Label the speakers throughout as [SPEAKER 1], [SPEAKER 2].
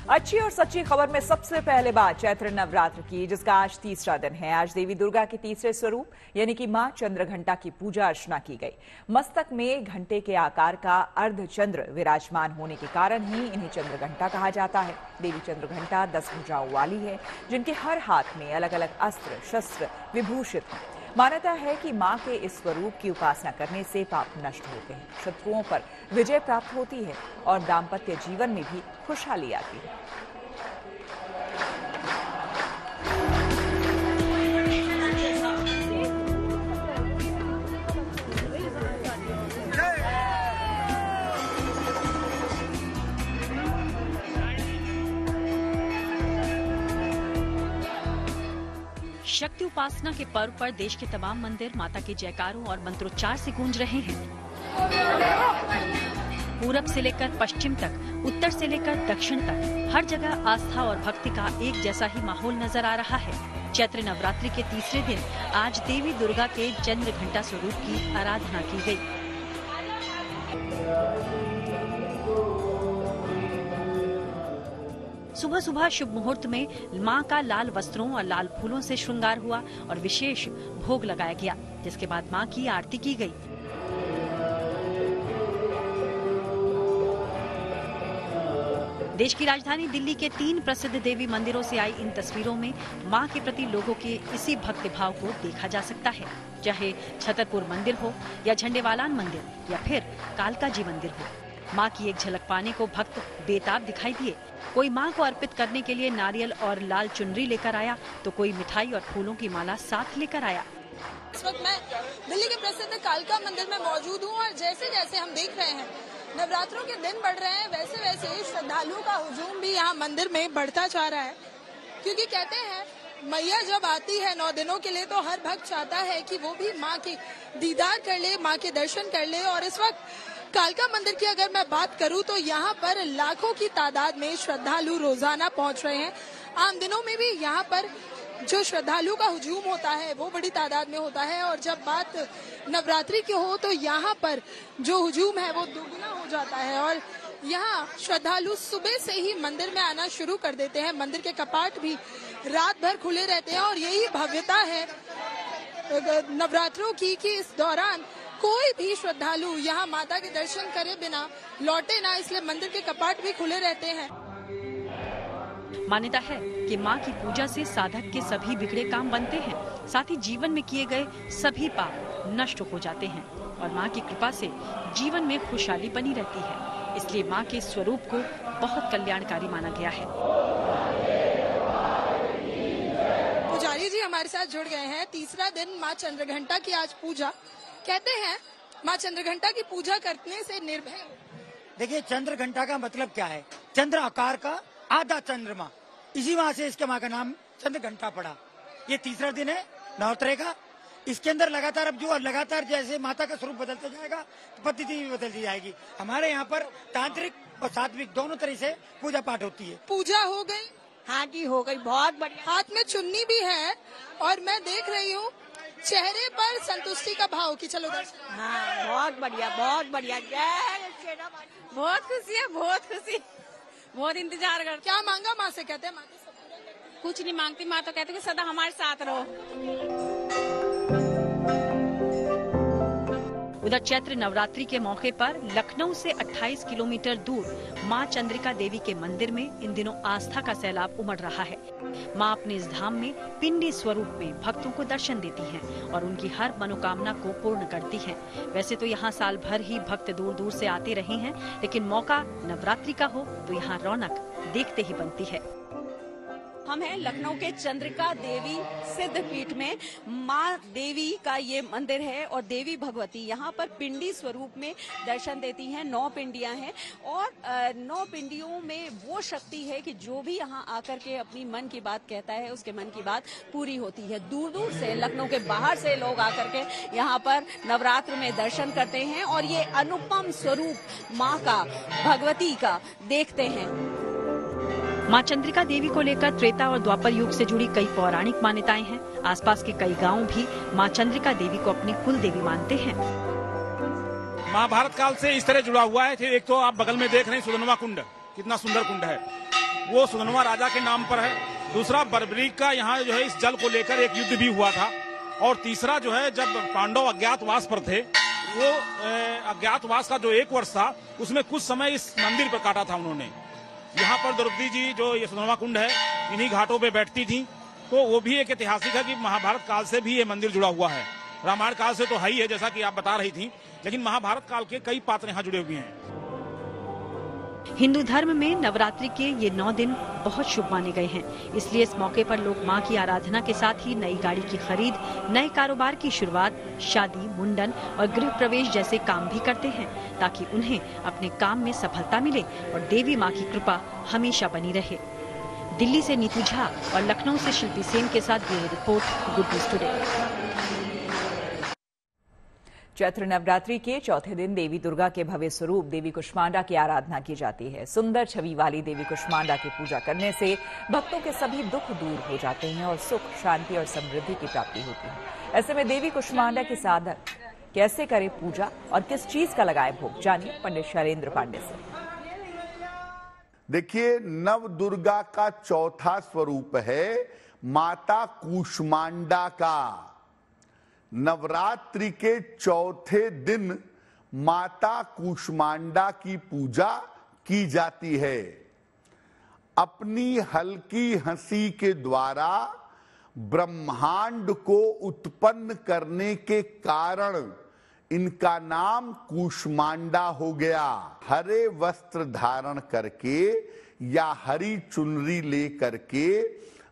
[SPEAKER 1] अच्छी और सच्ची खबर में सबसे पहले बात चैत्र नवरात्र की, जिसका आज तीसरा दिन है। आज देवी दुर्गा के तीसरे स्वरूप यानी कि मां चंद्रघंटा की पूजा अर्चना की गई। मस्तक में घंटे के आकार का अर्धचंद्र विराजमान होने के कारण ही इन्हें चंद्रघंटा कहा जाता है। देवी चंद्रघंटा 10 भुजाओं वाली है, जिनके हर हाथ में अलग अलग अस्त्र शस्त्र विभूषित हैं। मान्यता है कि मां के इस स्वरूप की उपासना करने से पाप नष्ट होते हैं, शत्रुओं पर विजय प्राप्त होती है और दाम्पत्य जीवन में भी खुशहाली आती है।
[SPEAKER 2] शक्ति उपासना के पर्व पर देश के तमाम मंदिर माता के जयकारों और मंत्रोच्चार से गूंज रहे हैं। पूरब से लेकर पश्चिम तक, उत्तर से लेकर दक्षिण तक हर जगह आस्था और भक्ति का एक जैसा ही माहौल नजर आ रहा है। चैत्र नवरात्रि के तीसरे दिन आज देवी दुर्गा के चंद्रघंटा स्वरूप की आराधना की गई। सुबह सुबह शुभ मुहूर्त में मां का लाल वस्त्रों और लाल फूलों से श्रृंगार हुआ और विशेष भोग लगाया गया, जिसके बाद मां की आरती की गई। देश की राजधानी दिल्ली के 3 प्रसिद्ध देवी मंदिरों से आई इन तस्वीरों में मां के प्रति लोगों के इसी भक्ति भाव को देखा जा सकता है, चाहे छतरपुर मंदिर हो या झंडेवालान मंदिर या फिर कालका जी मंदिर हो। मां की एक झलक पाने को भक्त बेताब दिखाई दिए। कोई मां को अर्पित करने के लिए नारियल और लाल चुनरी लेकर आया, तो कोई मिठाई और फूलों की माला साथ लेकर आया।
[SPEAKER 3] इस वक्त मैं दिल्ली के प्रसिद्ध कालका मंदिर में मौजूद हूँ और जैसे जैसे हम देख रहे हैं नवरात्रों के दिन बढ़ रहे हैं, वैसे वैसे श्रद्धालुओं का हुजूम भी यहाँ मंदिर में बढ़ता जा रहा है। क्योंकि कहते हैं मैया जब आती है 9 दिनों के लिए तो हर भक्त चाहता है कि वो भी माँ के दीदार कर ले, माँ के दर्शन कर ले। और इस वक्त कालका मंदिर की अगर मैं बात करूं तो यहाँ पर लाखों की तादाद में श्रद्धालु रोजाना पहुंच रहे हैं। आम दिनों में भी यहाँ पर जो श्रद्धालुओं का हुजूम होता है वो बड़ी तादाद में होता है, और जब बात नवरात्रि की हो तो यहाँ पर जो हुजूम है वो दुगना हो जाता है। और यहाँ श्रद्धालु सुबह से ही मंदिर में आना शुरू कर देते हैं। मंदिर के कपाट भी रात भर खुले रहते हैं और यही भव्यता है नवरात्रों की कि इस दौरान कोई भी श्रद्धालु यहाँ माता के दर्शन करे बिना लौटे ना, इसलिए मंदिर के कपाट भी खुले रहते हैं।
[SPEAKER 2] मान्यता है कि मां की पूजा से साधक के सभी बिगड़े काम बनते हैं, साथ ही जीवन में किए गए सभी पाप नष्ट हो जाते हैं और मां की कृपा से जीवन में खुशहाली बनी रहती है। इसलिए मां के स्वरूप को बहुत कल्याणकारी माना गया है।
[SPEAKER 3] पुजारी जी हमारे साथ जुड़ गए हैं। तीसरा दिन मां चंद्रघंटा की आज पूजा। कहते हैं मां चंद्रघंटा की पूजा करने से निर्भय।
[SPEAKER 4] देखिए चंद्रघंटा का मतलब क्या है? चंद्र आकार का आधा चंद्रमा, इसी वहां से इसके मां का नाम चंद्रघंटा पड़ा। ये तीसरा दिन है नवरात्रि का। इसके अंदर लगातार अब जो लगातार जैसे माता का स्वरूप बदलता जाएगा तो पद्धति भी बदलती जाएगी। हमारे यहाँ पर तांत्रिक और सात्विक दोनों तरह से पूजा पाठ होती है।
[SPEAKER 3] पूजा हो गई?
[SPEAKER 5] हाँ जी हो गई, बहुत बढ़िया।
[SPEAKER 3] हाथ में चुन्नी भी है और मैं देख रही हूँ चेहरे पर संतुष्टि का भाव कि चलो दर्शन।
[SPEAKER 5] हाँ बहुत बढ़िया, बहुत बढ़िया।
[SPEAKER 6] बहुत खुशी है, बहुत खुशी, बहुत इंतजार कर।
[SPEAKER 3] क्या मांगा माँ से? कहते हैं माँ
[SPEAKER 6] कुछ नहीं मांगती, माँ तो कहती है सदा हमारे साथ रहो।
[SPEAKER 2] उधर चैत्र नवरात्रि के मौके पर लखनऊ से 28 किलोमीटर दूर मां चंद्रिका देवी के मंदिर में इन दिनों आस्था का सैलाब उमड़ रहा है। मां अपने इस धाम में पिंडी स्वरूप में भक्तों को दर्शन देती हैं और उनकी हर मनोकामना को पूर्ण करती हैं। वैसे तो यहाँ साल भर ही भक्त दूर दूर से आते रहे हैं, लेकिन मौका नवरात्रि का हो तो यहाँ रौनक देखते ही बनती है।
[SPEAKER 6] हम हैं लखनऊ के चंद्रिका देवी सिद्ध पीठ में। माँ देवी का ये मंदिर है और देवी भगवती यहाँ पर पिंडी स्वरूप में दर्शन देती हैं। 9 पिंडियां हैं और 9 पिंडियों में वो शक्ति है कि जो भी यहाँ आकर के अपनी मन की बात कहता है उसके मन की बात पूरी होती है। दूर दूर से लखनऊ के बाहर से लोग आकर के यहाँ पर नवरात्र में दर्शन करते हैं और ये अनुपम स्वरूप माँ का, भगवती का देखते हैं।
[SPEAKER 2] मां चंद्रिका देवी को लेकर त्रेता और द्वापर युग से जुड़ी कई पौराणिक मान्यताएं हैं। आसपास के कई गांव भी मां चंद्रिका देवी को अपनी कुल देवी मानते हैं।
[SPEAKER 7] महाभारत काल से इस तरह जुड़ा हुआ है। एक तो आप बगल में देख रहे हैं सुदनवा कुंड, कितना सुंदर कुंड है। वो सुधनवा राजा के नाम पर है। दूसरा, बर्बरीक का यहाँ जो है इस जल को लेकर एक युद्ध भी हुआ था। और तीसरा जो है, जब पांडव अज्ञातवास पर थे, वो अज्ञातवास का जो 1 वर्ष था उसमें कुछ समय इस मंदिर पर काटा था उन्होंने। यहाँ पर द्रौपदी जी जो ये सुधनवा कुंड है, इन्हीं घाटों पे बैठती थी। तो वो भी एक ऐतिहासिक है कि महाभारत काल से भी ये मंदिर जुड़ा हुआ है। रामायण काल से तो है ही है, जैसा कि आप बता रही थी, लेकिन महाभारत काल के कई पात्र यहाँ जुड़े हुए हैं।
[SPEAKER 2] हिंदू धर्म में नवरात्रि के ये 9 दिन बहुत शुभ माने गए हैं। इसलिए इस मौके पर लोग मां की आराधना के साथ ही नई गाड़ी की खरीद, नए कारोबार की शुरुआत, शादी, मुंडन और गृह प्रवेश जैसे काम भी करते हैं, ताकि उन्हें अपने काम में सफलता मिले और देवी मां की कृपा हमेशा बनी रहे। दिल्ली से नीतू झा और लखनऊ से शिल्पी सेन के साथ bureau report, good news today.
[SPEAKER 1] Chaitra Navratri के चौथे दिन देवी दुर्गा के भव्य स्वरूप देवी कुष्मांडा की आराधना की जाती है। सुंदर छवि वाली देवी कुष्मांडा की पूजा करने से भक्तों के सभी दुख दूर हो जाते हैं और सुख, शांति और समृद्धि की प्राप्ति होती है। ऐसे में देवी कुष्मांडा के साधक कैसे करें पूजा और किस चीज का लगाए भोग, जानिए पंडित शैलेंद्र पांडे से।
[SPEAKER 8] देखिए, नव दुर्गा का चौथा स्वरूप है माता कुष्मांडा का। नवरात्रि के चौथे दिन माता कुष्मांडा की पूजा की जाती है। अपनी हल्की हंसी के द्वारा ब्रह्मांड को उत्पन्न करने के कारण इनका नाम कुष्मांडा हो गया। हरे वस्त्र धारण करके या हरी चुनरी ले करके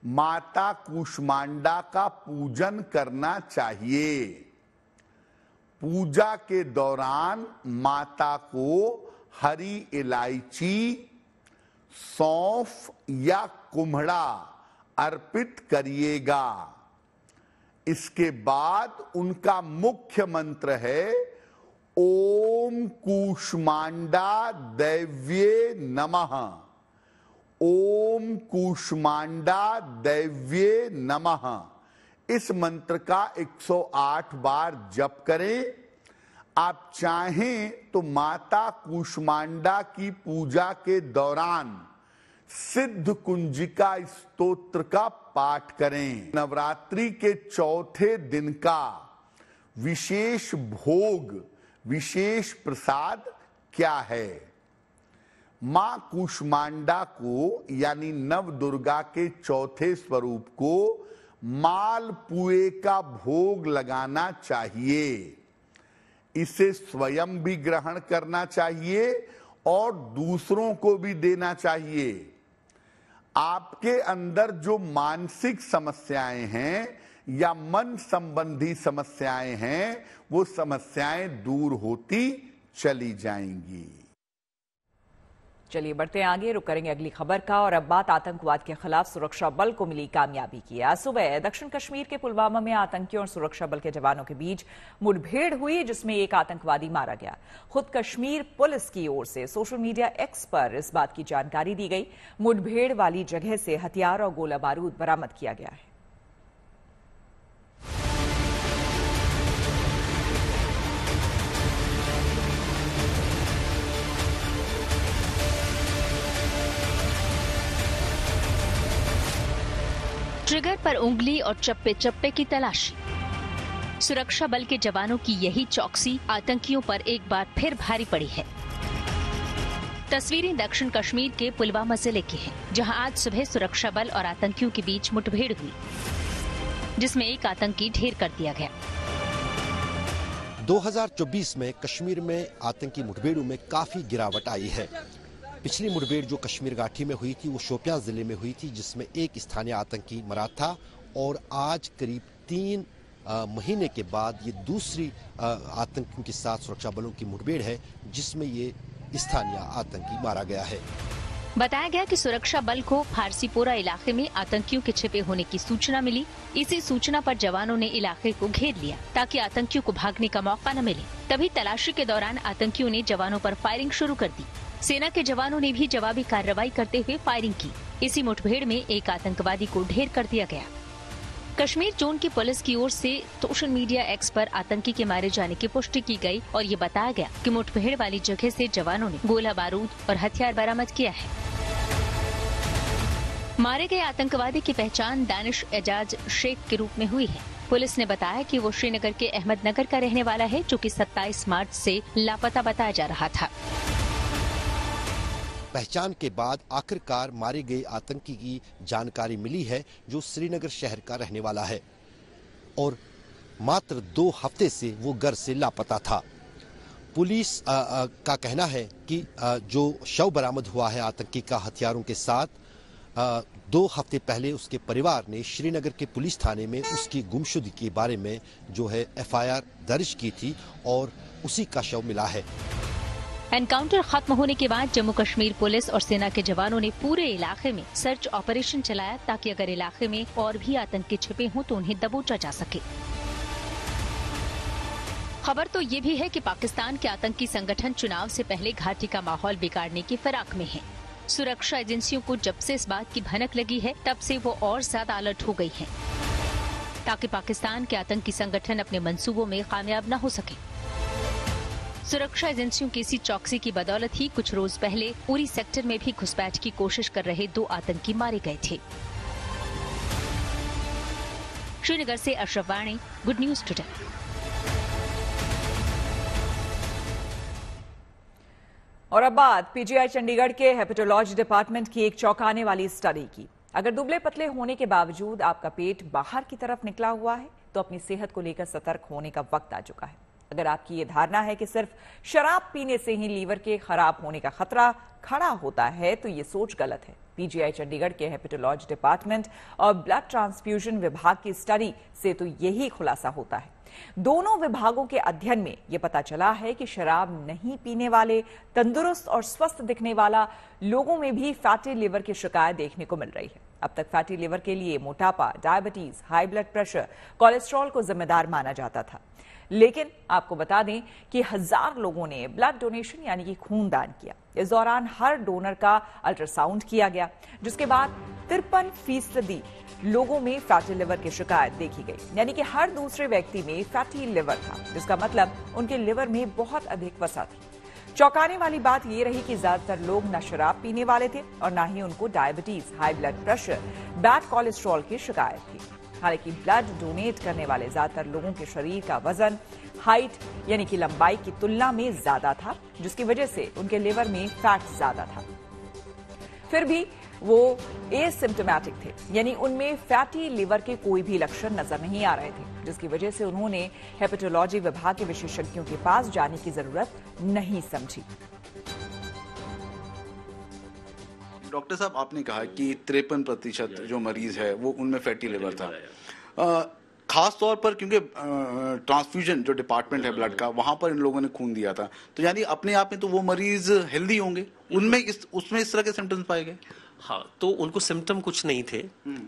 [SPEAKER 8] माता कुष्मांडा का पूजन करना चाहिए। पूजा के दौरान माता को हरी इलायची, सौंफ या कुम्हड़ा अर्पित करिएगा। इसके बाद उनका मुख्य मंत्र है ओम कुष्मांडा दैव्ये नमः। ओम कुष्मांडा दैव्ये नमः। इस मंत्र का 108 बार जप करें। आप चाहें तो माता कुष्मांडा की पूजा के दौरान सिद्ध कुंजिका स्तोत्र का पाठ करें। नवरात्रि के चौथे दिन का विशेष भोग, विशेष प्रसाद क्या है? मां कुष्मांडा को यानी नव दुर्गा के चौथे स्वरूप को मालपुए का भोग लगाना चाहिए। इसे स्वयं भी ग्रहण करना चाहिए और दूसरों को भी देना चाहिए। आपके अंदर जो मानसिक समस्याएं हैं या मन संबंधी समस्याएं हैं, वो समस्याएं दूर होती चली जाएंगी।
[SPEAKER 1] चलिए बढ़ते हैं आगे, रुक करेंगे अगली खबर का। और अब बात आतंकवाद के खिलाफ सुरक्षा बल को मिली कामयाबी की। आज सुबह दक्षिण कश्मीर के पुलवामा में आतंकियों और सुरक्षा बल के जवानों के बीच मुठभेड़ हुई, जिसमें एक आतंकवादी मारा गया। खुद कश्मीर पुलिस की ओर से सोशल मीडिया एक्स पर इस बात की जानकारी दी गई। मुठभेड़ वाली जगह से हथियार और गोला बारूद बरामद किया गया है।
[SPEAKER 9] ट्रिगर पर उंगली और चप्पे चप्पे की तलाशी। सुरक्षा बल के जवानों की यही चौकसी आतंकियों पर एक बार फिर भारी पड़ी है। तस्वीरें दक्षिण कश्मीर के पुलवामा जिले की हैं, जहां आज सुबह सुरक्षा बल और आतंकियों के बीच मुठभेड़ हुई, जिसमें एक आतंकी ढेर कर दिया गया।
[SPEAKER 10] 2024 में कश्मीर में आतंकी मुठभेड़ों में काफी गिरावट आई है। पिछली मुठभेड़ जो कश्मीर घाटी में हुई थी वो शोपियां जिले में हुई थी, जिसमें एक स्थानीय आतंकी मरा था। और आज करीब 3 महीने के बाद ये दूसरी आतंकियों के साथ सुरक्षा बलों की मुठभेड़ है, जिसमें ये स्थानीय आतंकी मारा गया है।
[SPEAKER 9] बताया गया कि सुरक्षा बल को फारसीपोरा इलाके में आतंकियों के छिपे होने की सूचना मिली। इसी सूचना पर जवानों ने इलाके को घेर लिया ताकि आतंकियों को भागने का मौका न मिले। तभी तलाशी के दौरान आतंकियों ने जवानों पर फायरिंग शुरू कर दी। सेना के जवानों ने भी जवाबी कार्रवाई करते हुए फायरिंग की। इसी मुठभेड़ में एक आतंकवादी को ढेर कर दिया गया। कश्मीर जोन की पुलिस की ओर से सोशल मीडिया एक्स पर आतंकी के मारे जाने की पुष्टि की गई और ये बताया गया कि मुठभेड़ वाली जगह से जवानों ने गोला बारूद और हथियार बरामद किया है। मारे गए आतंकवादी की पहचान दानिश एजाज शेख के रूप में हुई है। पुलिस ने बताया कि वो श्रीनगर के अहमदनगर का रहने वाला है, जो कि 27 मार्च से लापता बताया जा रहा था।
[SPEAKER 10] पहचान के बाद आखिरकार मारे गए आतंकी की जानकारी मिली है, जो श्रीनगर शहर का रहने वाला है और मात्र 2 हफ्ते से वो घर से लापता था। पुलिस का कहना है कि जो शव बरामद हुआ है आतंकी का हथियारों के साथ, 2 हफ्ते पहले उसके परिवार ने श्रीनगर के पुलिस थाने में उसकी गुमशुदगी के बारे में जो है FIR दर्ज की थी और उसी का शव मिला है।
[SPEAKER 9] एनकाउंटर खत्म होने के बाद जम्मू कश्मीर पुलिस और सेना के जवानों ने पूरे इलाके में सर्च ऑपरेशन चलाया, ताकि अगर इलाके में और भी आतंकी छिपे हों तो उन्हें दबोचा जा सके। खबर तो ये भी है कि पाकिस्तान के आतंकी संगठन चुनाव से पहले घाटी का माहौल बिगाड़ने की फिराक में है। सुरक्षा एजेंसियों को जब से इस बात की भनक लगी है, तब से वो और ज्यादा अलर्ट हो गई हैं, ताकि पाकिस्तान के आतंकी संगठन अपने मंसूबों में कामयाब न हो सके। सुरक्षा एजेंसियों की इसी चौकसी की बदौलत ही कुछ रोज पहले उरी सेक्टर में भी घुसपैठ की कोशिश कर रहे 2 आतंकी मारे गए थे। श्रीनगर से अशरफ वाणी, गुड न्यूज टुडे।
[SPEAKER 1] और अब बात पीजीआई चंडीगढ़ के हेपेटोलॉजी डिपार्टमेंट की एक चौंकाने वाली स्टडी की। अगर दुबले पतले होने के बावजूद आपका पेट बाहर की तरफ निकला हुआ है, तो अपनी सेहत को लेकर सतर्क होने का वक्त आ चुका है। अगर आपकी ये धारणा है कि सिर्फ शराब पीने से ही लीवर के खराब होने का खतरा खड़ा होता है, तो ये सोच गलत है। पीजीआई चंडीगढ़ के हेपेटोलॉजी डिपार्टमेंट और ब्लड ट्रांसफ्यूजन विभाग की स्टडी से तो यही खुलासा होता है। दोनों विभागों के अध्ययन में यह पता चला है कि शराब नहीं पीने वाले, तंदुरुस्त और स्वस्थ दिखने वाला लोगों में भी फैटी लिवर की शिकायत देखने को मिल रही है। अब तक फैटी लिवर के लिए मोटापा, diabetes, high blood pressure, cholesterol को जिम्मेदार माना जाता था, लेकिन आपको बता दें कि 1000 लोगों ने ब्लड डोनेशन यानी कि खून दान किया। इस दौरान हर डोनर का अल्ट्रासाउंड किया गया, जिसके बाद 53% लोगों में फैटी लिवर की शिकायत देखी गई, यानी कि हर दूसरे व्यक्ति में फैटी लिवर था, जिसका मतलब उनके लिवर में बहुत अधिक वसा थी। चौंकाने वाली बात यह रही कि ज्यादातर लोग न शराब पीने वाले थे और न ही उनको diabetes, high blood pressure, bad cholesterol की शिकायत थी। हालांकि ब्लड डोनेट करने वाले ज्यादातर लोगों के शरीर का वजन हाइट यानी कि लंबाई की तुलना में ज्यादा था, जिसकी वजह से उनके लिवर में फैट ज्यादा था। फिर भी वो एसिम्प्टोमेटिक थे, यानी उनमें फैटी लिवर के कोई भी लक्षण नजर नहीं आ रहे थे, जिसकी वजह से उन्होंने हेपेटोलॉजी विभाग के विशेषज्ञों के पास जाने की जरूरत नहीं समझी।
[SPEAKER 11] डॉक्टर साहब, आपने कहा कि 53% जो मरीज है वो उनमें फैटी लिवर था। खास तौर पर क्योंकि ट्रांसफ्यूजन जो डिपार्टमेंट है ब्लड का, वहां पर इन लोगों ने खून दिया था, तो यानी अपने आप में तो वो मरीज हेल्दी होंगे, उनमें उसमें इस तरह के सिम्टम्स पाए गए।
[SPEAKER 12] हाँ, तो उनको सिम्टम कुछ नहीं थे।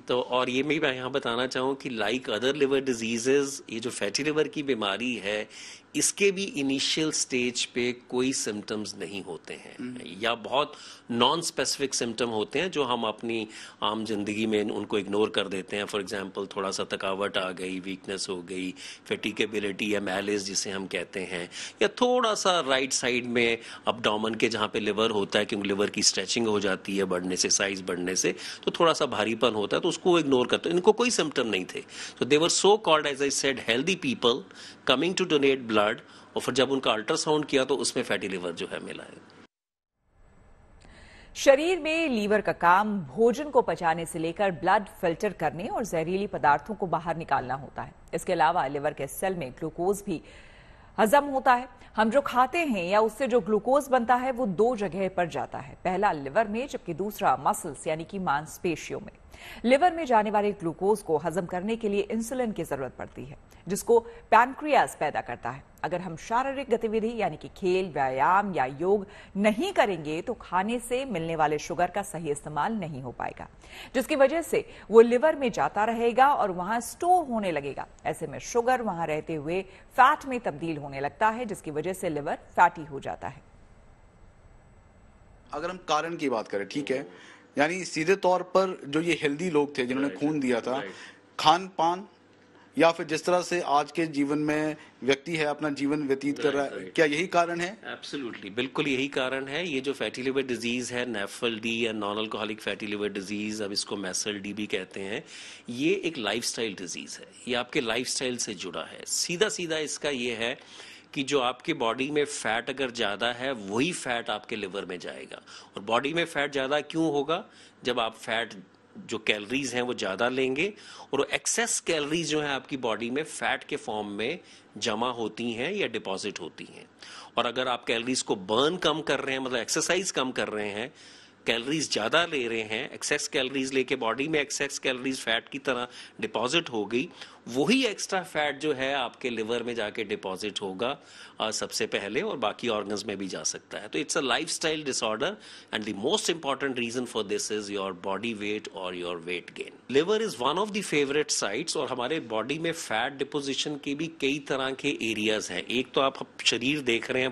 [SPEAKER 12] तो और ये मैं यहाँ बताना चाहूँ कि लाइक अदर लिवर डिजीजेस, ये जो फैटी लिवर की बीमारी है, इसके भी इनिशियल स्टेज पे कोई सिम्टम्स नहीं होते हैं, या बहुत नॉन स्पेसिफिक सिम्टम होते हैं जो हम अपनी आम जिंदगी में उनको इग्नोर कर देते हैं। फॉर एग्जांपल, थोड़ा सा थकावट आ गई, वीकनेस हो गई, फैटिगेबिलिटी या मैलेज जिसे हम कहते हैं, या थोड़ा सा राइट साइड में अबडोमेन के जहाँ पे लिवर होता है, क्योंकि लिवर की स्ट्रेचिंग हो जाती है बढ़ने से, साइज बढ़ने से, तो थोड़ा सा भारीपन होता है, तो उसको इग्नोर करते हैं। इनको कोई सिम्टम नहीं थे। तो they were so called, as I said, healthy people coming to donate blood. और फिर जब उनका अल्ट्रासाउंड किया तो उसमें फैटी लिवर जो है मिला है।
[SPEAKER 1] शरीर में लीवर का काम भोजन को पचाने से लेकर ब्लड फिल्टर करने और जहरीली पदार्थों को बाहर निकालना होता है। इसके अलावा लिवर के सेल में ग्लूकोज भी हजम होता है। हम जो खाते हैं या उससे जो ग्लूकोज बनता है वो 2 जगह पर जाता है, पहला लिवर में, जबकि दूसरा मसल्स यानी कि मांसपेशियों में। लिवर में जाने वाले ग्लूकोज को हजम करने के लिए इंसुलिन की जरूरत पड़ती है, जिसको पैनक्रियाज पैदा करता है। अगर हम शारीरिक गतिविधि यानी कि खेल, व्यायाम या योग नहीं करेंगे तो खाने से मिलने वाले शुगर का सही इस्तेमाल नहीं हो पाएगा, जिसकी वजह से वो लिवर में जाता रहेगा और वहां स्टोर होने लगेगा। ऐसे में शुगर वहां रहते हुए फैट में तब्दील होने लगता है, जिसकी वजह से लिवर फैटी हो जाता है।
[SPEAKER 11] अगर हम कारण की बात करें, ठीक है, यानी सीधे तौर पर जो ये हेल्दी लोग थे जिन्होंने खून दिया था, खान पान या फिर जिस तरह से आज के जीवन में व्यक्ति है अपना जीवन व्यतीत कर रहा है, क्या यही कारण है?
[SPEAKER 12] एब्सोल्युटली, बिल्कुल यही कारण है। ये जो फैटी लिवर डिजीज है, NAFLD या non alcoholic fatty liver disease, अब इसको MASLD भी कहते हैं, ये एक लाइफस्टाइल डिजीज है। ये आपके लाइफस्टाइल से जुड़ा है। सीधा सीधा इसका ये है कि जो आपके बॉडी में फैट अगर ज़्यादा है, वही फैट आपके लिवर में जाएगा। और बॉडी में फैट ज़्यादा क्यों होगा? जब आप फैट जो कैलोरीज हैं वो ज़्यादा लेंगे और एक्सेस कैलोरीज जो है आपकी बॉडी में फैट के फॉर्म में जमा होती हैं या डिपॉजिट होती हैं। और अगर आप कैलोरीज को बर्न कम कर रहे हैं, मतलब एक्सरसाइज कम कर रहे हैं, कैलोरीज ज़्यादा ले रहे हैं, एक्सेस कैलोरीज लेके बॉडी में एक्सेस कैलोरीज फैट की तरह डिपॉजिट हो गई, वही एक्स्ट्रा फैट जो है आपके लिवर में जाके डिपॉजिट होगा सबसे पहले, और बाकी ऑर्गन्स में भी जा सकता है। तो it's a lifestyle disorder and the most important reason for this is your body weight और your weight gain. Liver is one of the favourite sites, और हमारे बॉडी में फैट डिपोजिशन के भी कई तरह के एरियाज हैं। एक तो आप शरीर देख रहे हैं,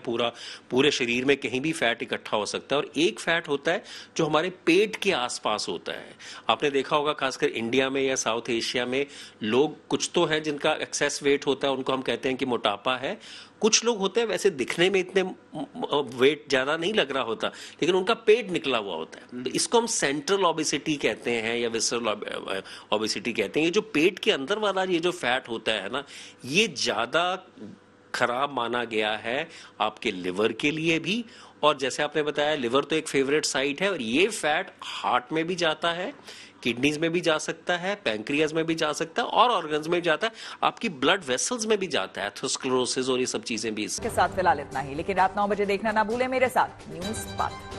[SPEAKER 12] पूरे शरीर में कहीं भी फैट इकट्ठा हो सकता है, और एक फैट होता है जो हमारे पेट के आसपास होता है। आपने देखा होगा खासकर इंडिया में या साउथ एशिया में लोग, कुछ तो है जिनका एक्सेस वेट होता है, उनको हम कहते हैं कि मोटापा है। कुछ लोग होते हैं वैसे दिखने में इतने वेट ज्यादा नहीं लग रहा होता, लेकिन उनका पेट निकला हुआ होता है। तो इसको हम सेंट्रल ओबेसिटी कहते हैं या विसरल ओबेसिटी कहते हैं। ये जो पेट के अंदर वाला ये जो फैट होता है ना, ये ज्यादा खराब माना गया है आपके लिवर के लिए भी। और जैसे आपने बताया, लिवर तो एक फेवरेट साइट है, और ये फैट हार्ट में भी जाता है, किडनीज में भी जा सकता है, पैंक्रियाज में भी जा सकता है, और ऑर्गन्स में भी जाता है, आपकी ब्लड वेसल्स में भी जाता है, एथेरोस्क्लेरोसिस और ये सब चीजें भी।
[SPEAKER 1] इसके साथ फिलहाल इतना ही, लेकिन रात 9 बजे देखना ना भूले मेरे साथ न्यूज़ बात।